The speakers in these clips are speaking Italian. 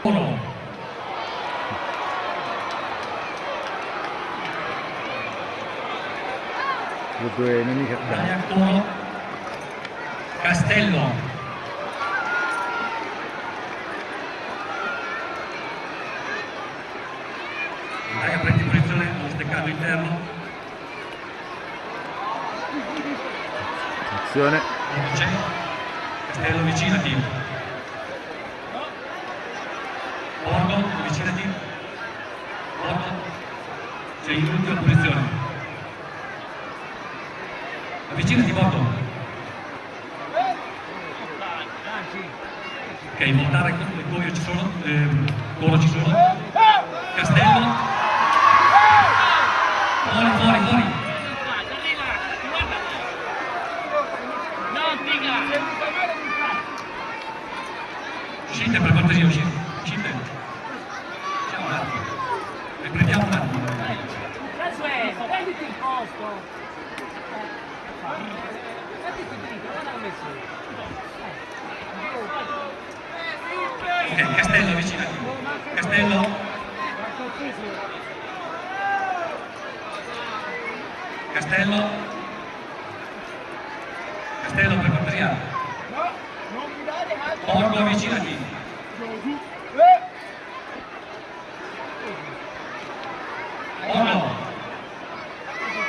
Le due nemiche Arturo. Castello. Dai, prendi posizione allo steccato interno. azione. Castello, avvicinati. Borgo, avvicinati. Borgo. Sei in ultima posizione. Avvicinati, Borgo. Ok, montare il Corio ci sono, Coro ci sono. Castello. Fuori, fuori, fuori. Uscite per cortesia, uscite. Uscite. Facciamo un attimo. Riprendiamo un attimo. Prenditi il posto. Prenditi dritto, non l'ho messo. Ok, Castello, avvicinati. Castello. Castello. Castello, per cortesia. Borgo, avvicinati. Borgo.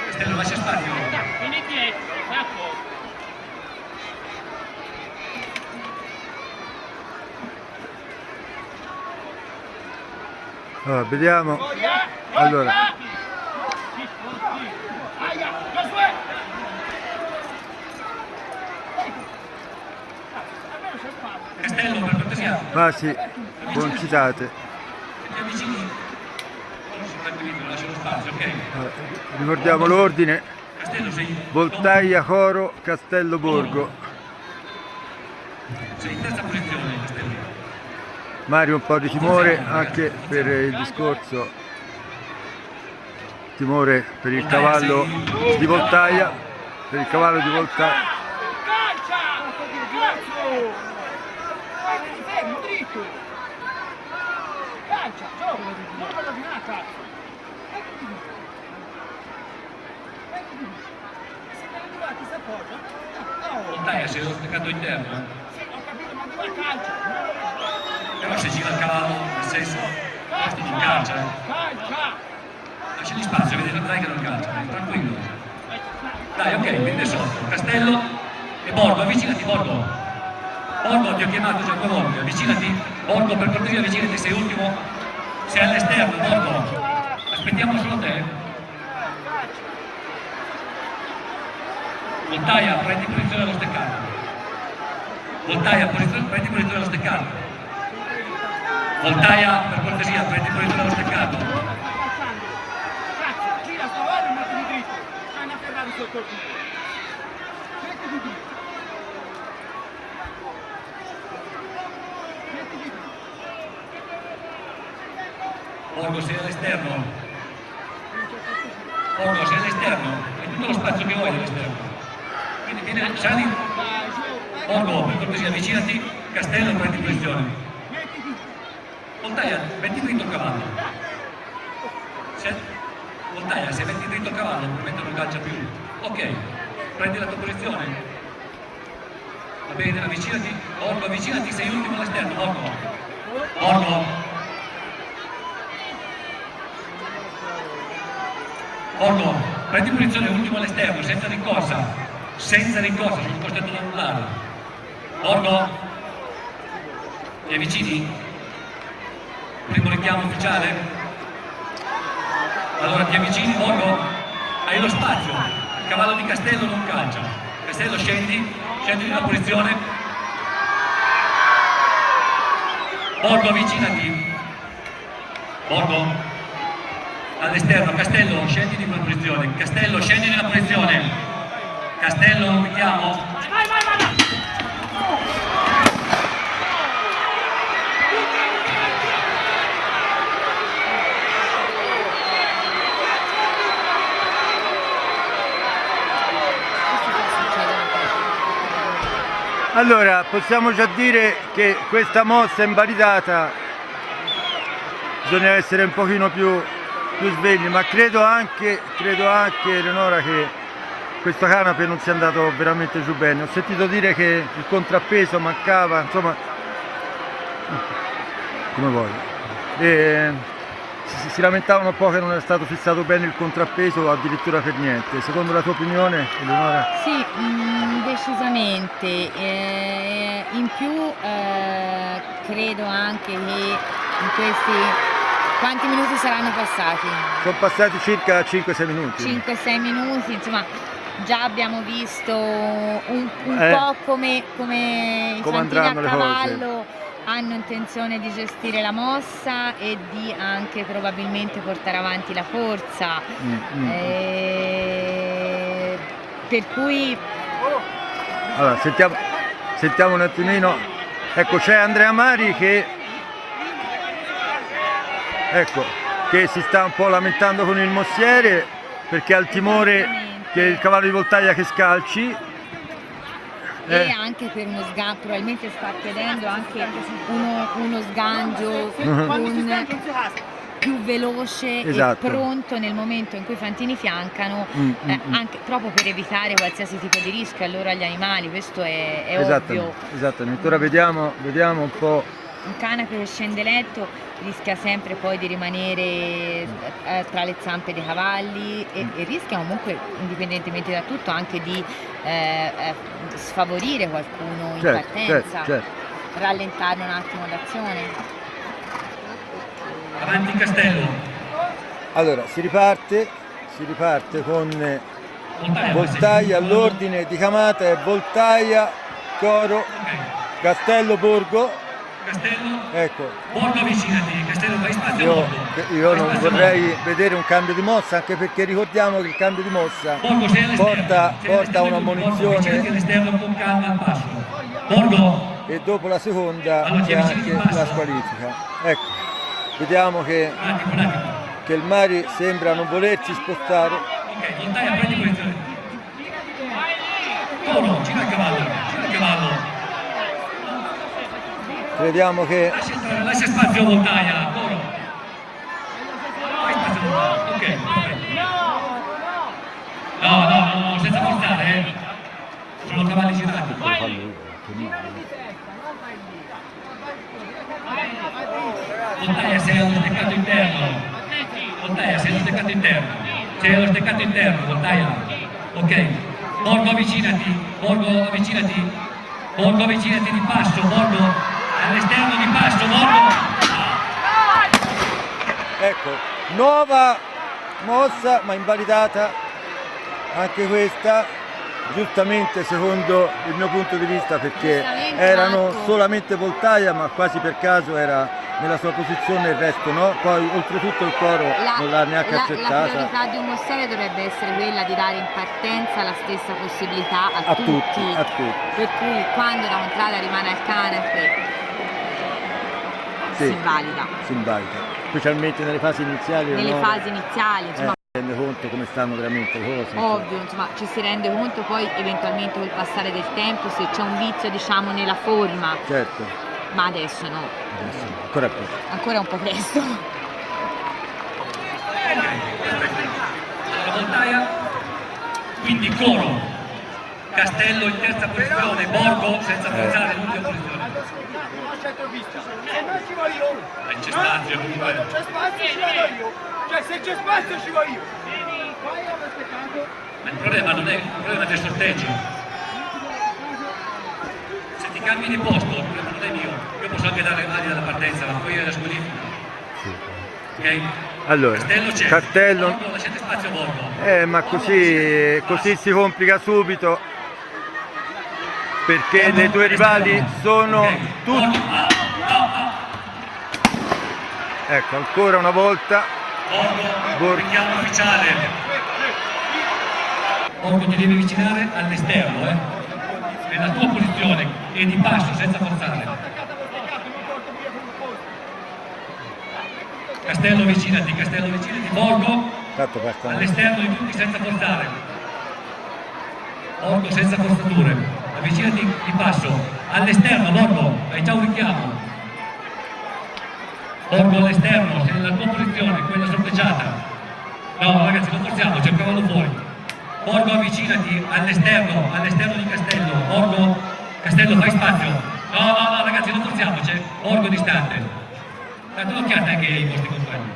Castello, lascia spazio. Vieni dietro, Marco. Allora, vediamo. Allora, Castello, per cortesia. fasi concitate. Ti avvicini. Non si tranquillizzo, lascia lo spazio, ok? Ricordiamo l'ordine: Castello, sei... Voltaia, Coro, Castello, Borgo. Sei in terza posizione, Castello. Mario un po' di timore anche per il discorso, timore per il cavallo di Voltaia, per il cavallo di Voltaia. Calcia! Cazzo! Fermo, dritto! Calcia, gioco! Non lo rovinare, cazzo! Se te ne arrivati, si appoggia? No! Voltaia, sei lo steccato interno. Sì, ho capito, ma dove calcia? Però se gira il cavallo, nel senso, questo non calcia. Calcia! Lasciagli spazio, vedi, vedrai che non calcia, tranquillo. Dai, ok, quindi sotto. Castello e Borgo, avvicinati, Borgo. Borgo, ti ho chiamato già 2 volte, avvicinati. Borgo, per cortesia, avvicinati, sei ultimo. Sei all'esterno, Borgo. Aspettiamo solo te. Voltaia, prendi posizione allo steccato. Voltaia, prendi posizione allo steccato. Voltaia, per cortesia, prendi posizione allo steccato. Cazzo, gira sto ora e mettimi dritto. C'hai una Ferrari sotto il culo. Mettiti dritto. Mettiti dritto. Borgo, sei all'esterno. Borgo, sei all'esterno. Hai tutto lo spazio che vuoi all'esterno. Quindi vieni, sali. Dai, giù. Borgo, per cortesia, avvicinati. Castello, prendi posizione. Mettiti. Voltaia, metti dritto il cavallo. Voltaia, se metti dritto il cavallo, probabilmente non calcia più. Ok, prendi la tua posizione. Va bene, avvicinati. Borgo, avvicinati, sei ultimo all'esterno, Borgo. Borgo. Borgo, prendi posizione ultimo all'esterno, senza rincorsa. Senza rincorsa, sono costretto ad annullare. Borgo. Ti avvicini? Primo richiamo ufficiale? Allora ti avvicini, Borgo? Hai lo spazio. Il cavallo di Castello non calcia. Castello, scendi nella posizione. Borgo, avvicinati. Borgo? All'esterno, Castello, scendi in quella posizione. Castello, scendi nella posizione. Castello, richiamo. Vai, vai, vai, vai. Allora, possiamo già dire che questa mossa invalidata bisogna essere un pochino più svegli, ma credo anche Eleonora che questo canape non sia andato veramente giù bene. Ho sentito dire che il contrappeso mancava, insomma, come vuoi. Si lamentavano un po' che non era stato fissato bene il contrappeso o addirittura per niente. Secondo la tua opinione, Eleonora? Sì, decisamente. In più credo anche che in questi... Quanti minuti saranno passati? Sono passati circa 5-6 minuti. 5-6 minuti, insomma già abbiamo visto un po' come i fantini a andranno le cose. cavallo hanno intenzione di gestire la mossa e di anche probabilmente portare avanti la corsa. Per cui... Allora, sentiamo un attimino. Ecco, c'è Andrea Mari che si sta un po' lamentando con il mossiere perché ha il timore che il cavallo di Voltaia che scalci. E anche per uno sgancio, probabilmente sta chiedendo anche uno sgancio più veloce, esatto, e pronto nel momento in cui i fantini fiancano, anche proprio per evitare qualsiasi tipo di rischio a loro, agli animali. Questo è ovvio. Esattamente, ora vediamo un po'. Un canape che scende letto rischia sempre poi di rimanere tra le zampe dei cavalli e rischia comunque, indipendentemente da tutto, anche di sfavorire qualcuno in partenza, certo. Rallentarne un attimo l'azione. Avanti Castello. Allora, si riparte con Voltaia all'ordine di Camata e Voltaia, Coro, Castello, Borgo. Castello, ecco. Borgo avvicinati, Castello fai spazio. Io non vorrei vedere un cambio di mossa, anche perché ricordiamo che il cambio di mossa porta a una munizione all'esterno con calma al passo. Borgo. E dopo la seconda c'è anche la squalifica. Ecco, vediamo che il Mari sembra non volersi spostare. Ok, Voltaia prendi posizione. Coro, gira il cavallo. Crediamo che... Lascia spazio a Voltaia, Coro. Fai spazio a Voltaia, ok. No, senza forzare, sono cavalli girati. Voltaia, sei allo steccato interno. Sei allo steccato interno, Voltaia. Ok. Borgo avvicinati di passo, Borgo. All'esterno di passo, Borgo. Ecco, nuova mossa ma invalidata anche questa, giustamente secondo il mio punto di vista, perché erano solamente Voltaia, ma quasi per caso era nella sua posizione, il resto no, poi oltretutto il Coro non l'ha neanche accettata. La priorità di un mossiere dovrebbe essere quella di dare in partenza la stessa possibilità a tutti. Per cui quando la contrada rimane al canape si invalida, specialmente nelle fasi iniziali. Insomma, rende conto come stanno veramente le cose. Ovvio, insomma, ci si rende conto poi eventualmente col passare del tempo se c'è un vizio, diciamo, nella forma. Certo. Ma adesso no. Ancora un po' presto. Voltaia, quindi Coro, Castello in terza posizione, Borgo senza forzare l'ultima posizione. Se non ci voglio io. C'è spazio comunque. C'è spazio, ci vado io. Cioè se c'è spazio ci vado io. Poi ho aspettato. Ma il problema non è un problema del sorteggio. Se ti cambi di posto, il problema non è mio. Io posso anche dare ali dalla partenza, ma poi è la squalifica. Ok? Allora, Castello. Borgo, lasciate spazio a Borgo. Ma così si complica subito, perché le tue rivali sono tutti. Ecco, ancora una volta Borgo, richiamo ufficiale. Borgo ti devi avvicinare all'esterno, nella tua posizione e di passo senza forzare. Castello avvicinati, Borgo all'esterno di tutti senza forzare. Borgo senza forzature, avvicinati di passo, all'esterno Borgo, hai già un richiamo. Borgo all'esterno, sei nella tua posizione, quella sorteggiata. No ragazzi, non forziamo, c'è il cavallo fuori. Borgo avvicinati all'esterno di Castello. Borgo, Castello fai spazio. No ragazzi, non forziamo, c'è Borgo distante. Date un'occhiata anche ai vostri compagni.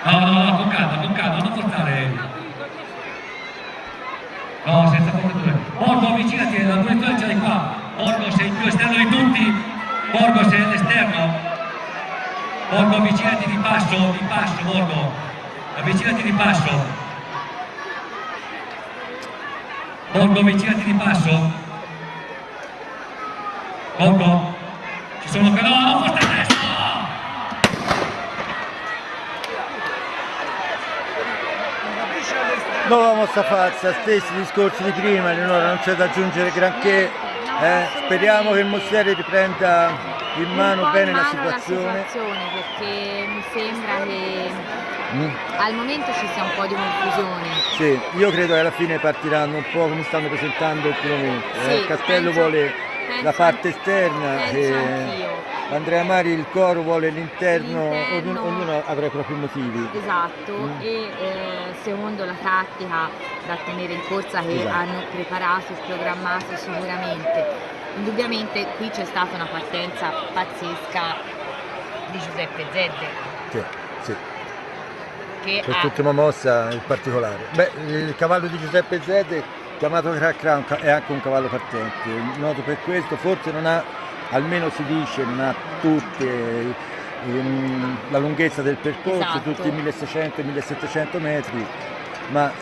No, con calma, non forzare. No, senza forzature. Borgo avvicinati, la posizione ce l'hai qua. Borgo sei il più esterno di tutti. Borgo sei all'esterno. Borgo avvicinati di passo, Borgo. Avvicinati di passo. Borgo avvicinati di passo. Borgo. Ci sono che no, forza adesso! Nuova mossa falsa, stessi discorsi di prima, Eleonora, non c'è da aggiungere granché. Speriamo che il Mossiere riprenda in mano bene la situazione. Perché mi sembra che al momento ci sia un po' di confusione. Sì, io credo che alla fine partiranno un po' come stanno presentando ultimamente. Sì, Castello vuole la parte esterna, Andrea Mari il coro vuole l'interno, ognuno avrà i propri motivi. Esatto, e secondo la tattica da tenere in corsa che hanno preparato e programmato sicuramente. Indubbiamente qui c'è stata una partenza pazzesca di Giuseppe Zedde. Sì. Che Quest'ultima mossa in particolare. Beh, il cavallo di Giuseppe Zedde, chiamato Crack Crown, è anche un cavallo partente. Noto per questo, forse non ha, almeno si dice, non ha tutte la lunghezza del percorso, tutti i 1600-1700 metri, ma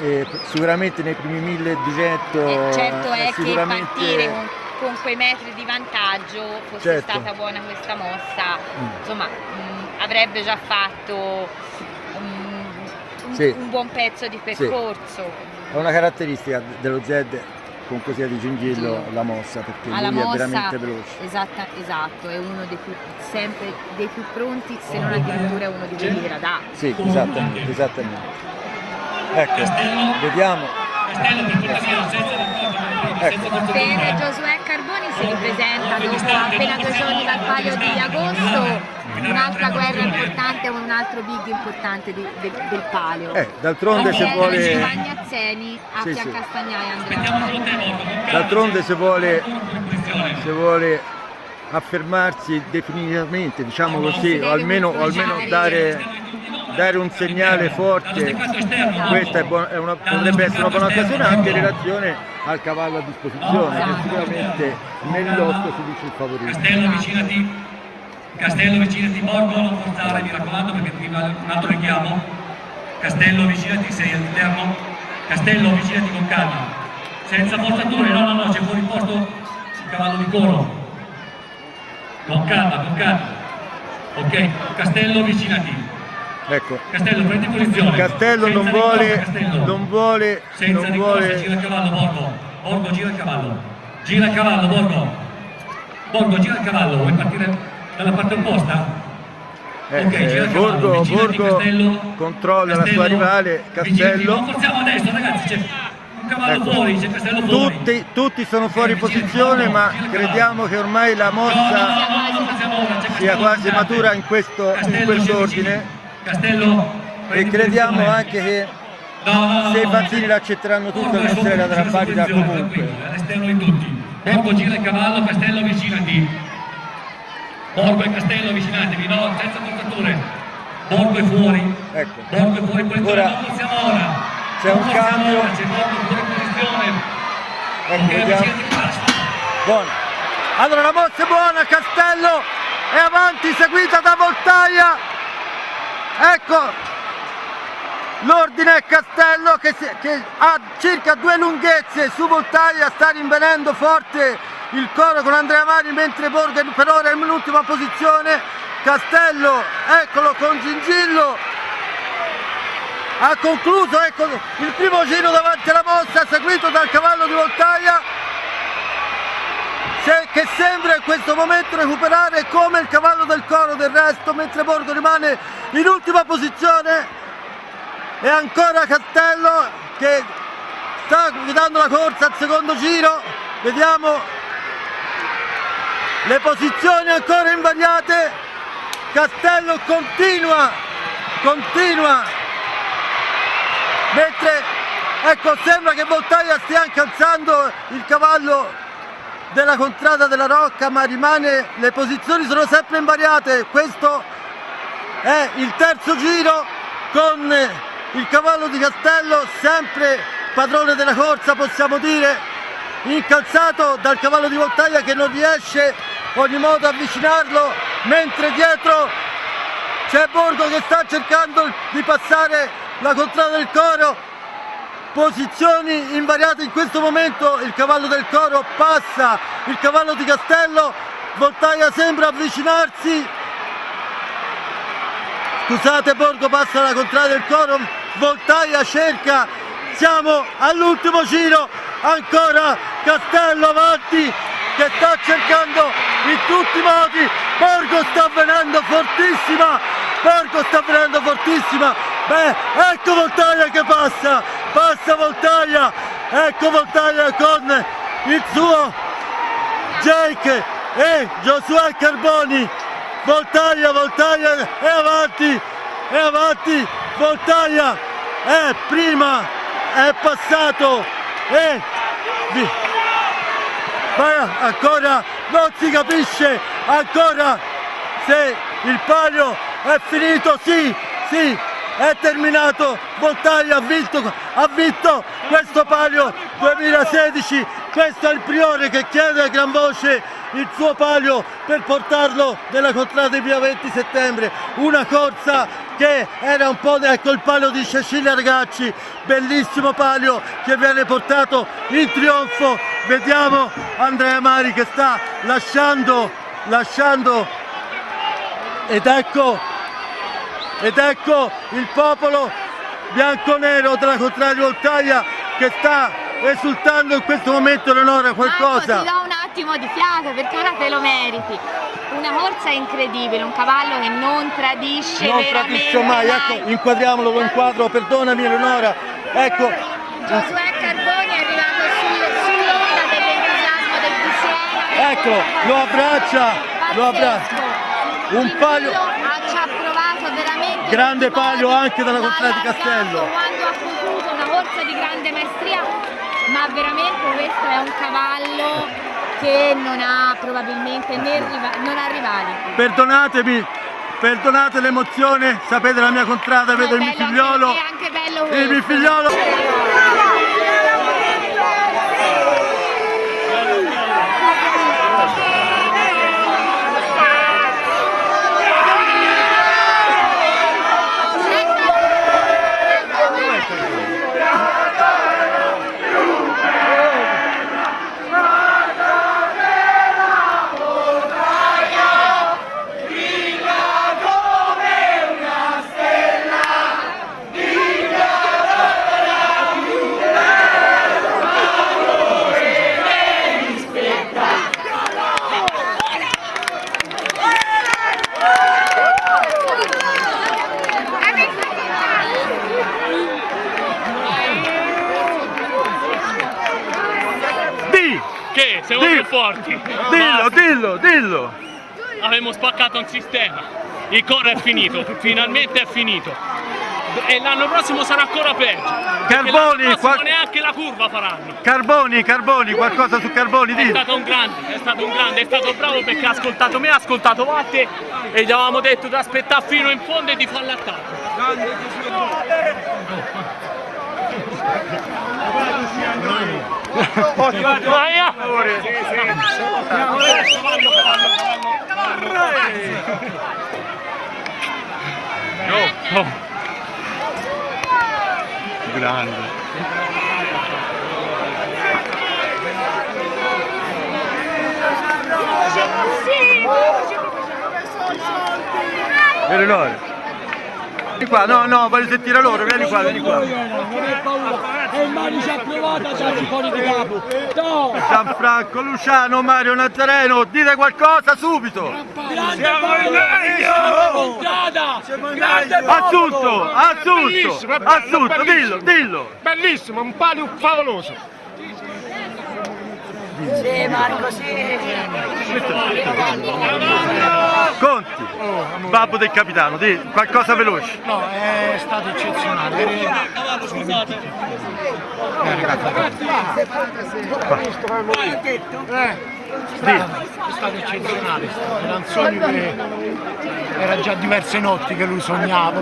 sicuramente nei primi 1200 certo è sicuramente... che partire con quei metri di vantaggio fosse stata buona questa mossa, insomma avrebbe già fatto un buon pezzo di percorso. È una caratteristica dello Zed, comunque sia di Gingillo, la mossa, perché lui è veramente veloce. Esatto, è uno dei più, sempre dei più pronti, se non addirittura uno di quelli gradati. Sì, esattamente. Ecco, vediamo. Per Giosuè Carboni si ripresenta dopo appena 2 giorni dal palio di agosto un'altra guerra importante con un altro big importante del palio. D'altronde se vuole Giovanni Azzeni a Castagnai Andrea. D'altronde se vuole affermarsi definitivamente, diciamo così, o almeno dare un segnale forte, questa potrebbe essere una buona occasione anche in relazione al cavallo a disposizione, che sicuramente nell'otto si dice il favorito. Castello vicinati, Borgo non forzare, mi raccomando, perché prima un altro richiamo. Castello vicinati, sei all'interno. Castello vicinati con calma, senza forzature, no, c'è fuori posto il cavallo di coro. Con calma. Ok, Castello vicinati. Ecco. Castello, prendi posizione. Castello non vuole. Senza ricorsa, gira il cavallo, Borgo gira il cavallo. Gira il cavallo, Borgo gira il cavallo, vuoi partire dalla parte opposta? Ok, gira il cavallo, Borgo controlla la sua rivale, Castello. Non forziamo adesso, ragazzi, c'è un cavallo fuori, c'è Castello fuori. Tutti sono fuori posizione, ma crediamo che ormai la mossa sia quasi matura in questo ordine. Castello, e crediamo anche che se i bambini l'accetteranno tutto, la sera darà valida comunque. All'esterno di tutti. Borgo gira il cavallo, Castello avvicinati. Borgo e Castello avvicinatevi, no, senza forzature. Borgo è fuori. Ecco. Borgo è fuori posizione, non forziamo ora. C'è un cambio. C'è Borgo fuori posizione. Ecco, vediamo. Buono. Allora la mossa è buona, Castello è avanti, seguita da Voltaia. Ecco, l'ordine è Castello che ha circa 2 lunghezze su Voltaia, sta rinvenendo forte il coro con Andrea Mari, mentre Borgo per ora è in ultima posizione. Castello, eccolo con Gingillo, ha concluso, ecco il primo giro davanti alla mossa, seguito dal cavallo di Voltaia, che sembra in questo momento recuperare come il cavallo del coro del resto, mentre Borgo rimane in ultima posizione. E ancora Castello che sta guidando la corsa al secondo giro, vediamo. le posizioni ancora invariate, Castello continua, mentre ecco sembra che Voltaia stia incalzando il cavallo della contrada della Rocca, ma le posizioni sono sempre invariate. Questo è il terzo giro con il cavallo di Castello sempre padrone della corsa, possiamo dire, incalzato dal cavallo di Voltaia che non riesce ogni modo a avvicinarlo, mentre dietro c'è Borgo che sta cercando di passare la contrada del Coro. Posizioni invariate in questo momento, il cavallo del Coro passa il cavallo di Castello, Voltaia sembra avvicinarsi, scusate, Borgo passa la contrada del Coro, Voltaia cerca, siamo all'ultimo giro, ancora Castello avanti che sta cercando in tutti i modi, Borgo sta venendo fortissima, beh, ecco Voltaia che passa Voltaia, ecco Voltaia con il suo Jake e Giosuè Carboni, Voltaia è avanti, Voltaia è prima, è passato e ancora non si capisce ancora se il palio è finito, sì, è terminato, Voltaia ha vinto questo palio 2016, questo è il priore che chiede a gran voce il suo palio per portarlo nella contrada di via 20 settembre, una corsa che era un po' ecco il palio di Cecilia Ragacci, bellissimo palio che viene portato in trionfo, vediamo Andrea Mari che sta lasciando ed ecco il popolo bianco-nero della contrada di Voltaia che sta esultando in questo momento. Eleonora, qualcosa? Marco, ti do un attimo di fiato perché ora te lo meriti. Una corsa incredibile, un cavallo che non tradisce veramente mai. Ecco, inquadriamolo, lo inquadro, perdonami Eleonora. Ecco. Giosuè Carboni è arrivato sull'onda dell'entusiasmo del di Siena. Eccolo, lo abbraccia. Un palio. Ci ha provato veramente. Grande palio anche dalla contrada di Castello. Quando ha potuto, una corsa di grande maestria, ma veramente questo è un cavallo che non ha probabilmente non ha rivali. Perdonate l'emozione, sapete la mia contrada, vedo il mio figliolo. È anche bello questo. Il mio figliolo. Che? Siamo più forti. Dillo. Abbiamo spaccato un sistema. Il coro è finito, finalmente è finito. E l'anno prossimo sarà ancora peggio. Carboni, neanche la curva faranno. Carboni, qualcosa su Carboni, dillo. È stato un grande, è stato bravo perché ha ascoltato me, ha ascoltato Vatte e gli avevamo detto di aspettare fino in fondo e di fare l'attacco. Vai! No. Grande. Eleonora. Vieni qua, no, voglio sentire loro, vieni qua. Non è paura, e il Mari ci ha provato a darci fuori di capo. No! Gianfranco, Luciano, Mario Nazareno, dite qualcosa subito! Siamo in meglio! Assunto, dillo! Bellissimo, un palio favoloso! Sì, Marco, sì. Conti, babbo del capitano, di qualcosa veloce. No, è stato eccezionale. È stato eccezionale, era un sogno che era già diverse notti che lui sognava.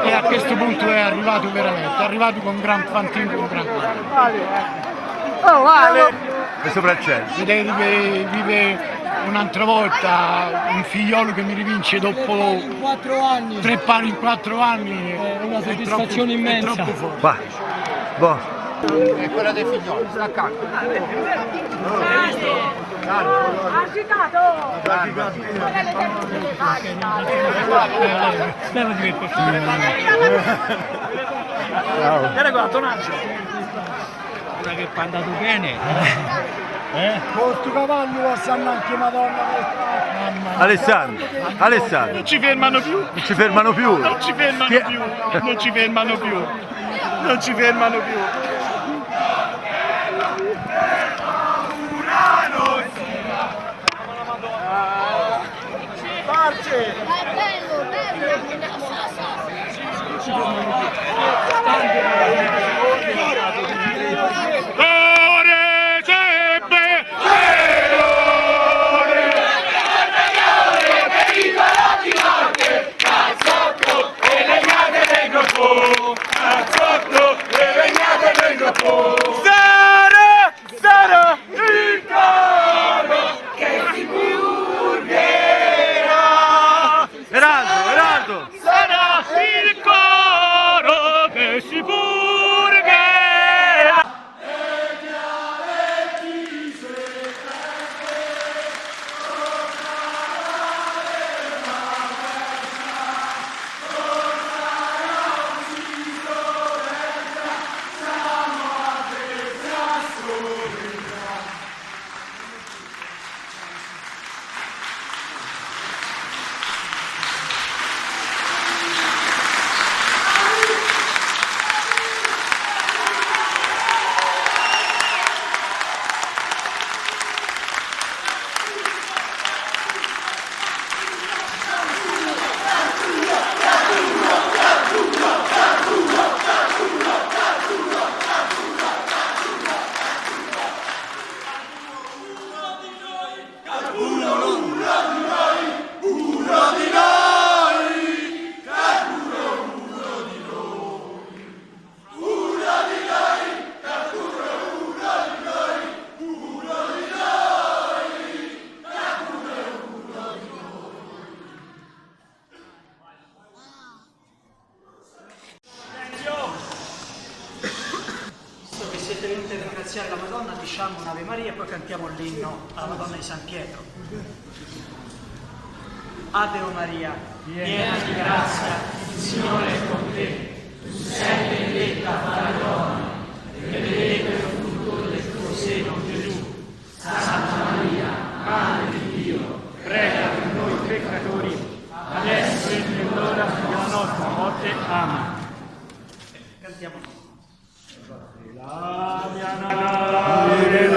E a questo punto è arrivato veramente, è arrivato con gran fantino, con gran E sopra il cielo. vedere che vive un'altra volta un figliolo che mi rivince dopo 4 anni. 3 pari in 4 anni È una soddisfazione immensa. È troppo forte. Va, boh. È quella dei figlioli, sta accanto. Guarda qua, Tonaggio. Ora che è andato bene. Questo cavallo stanno anche Madonna. Alessandro, Non ci fermano più. non ci fermano più. Non ci fermano Chi è? più. Non ci fermano più. Non ci fermano più. Eraldo! Sarà il coro che si purgherà. Siete venuti a ringraziare la Madonna, diciamo un'Ave Maria e poi cantiamo l'inno alla Madonna di San Pietro. Ave o Maria, piena di grazia, il Signore è con te. Tu sei benedetta fra le donne, e benedetto è il frutto del tuo seno, Gesù. Santa Maria, Madre di Dio, prega per noi peccatori, adesso e nell'ora della nostra morte. Amen. Cantiamo. La mia nave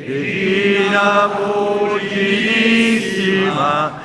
Regina pulchissima,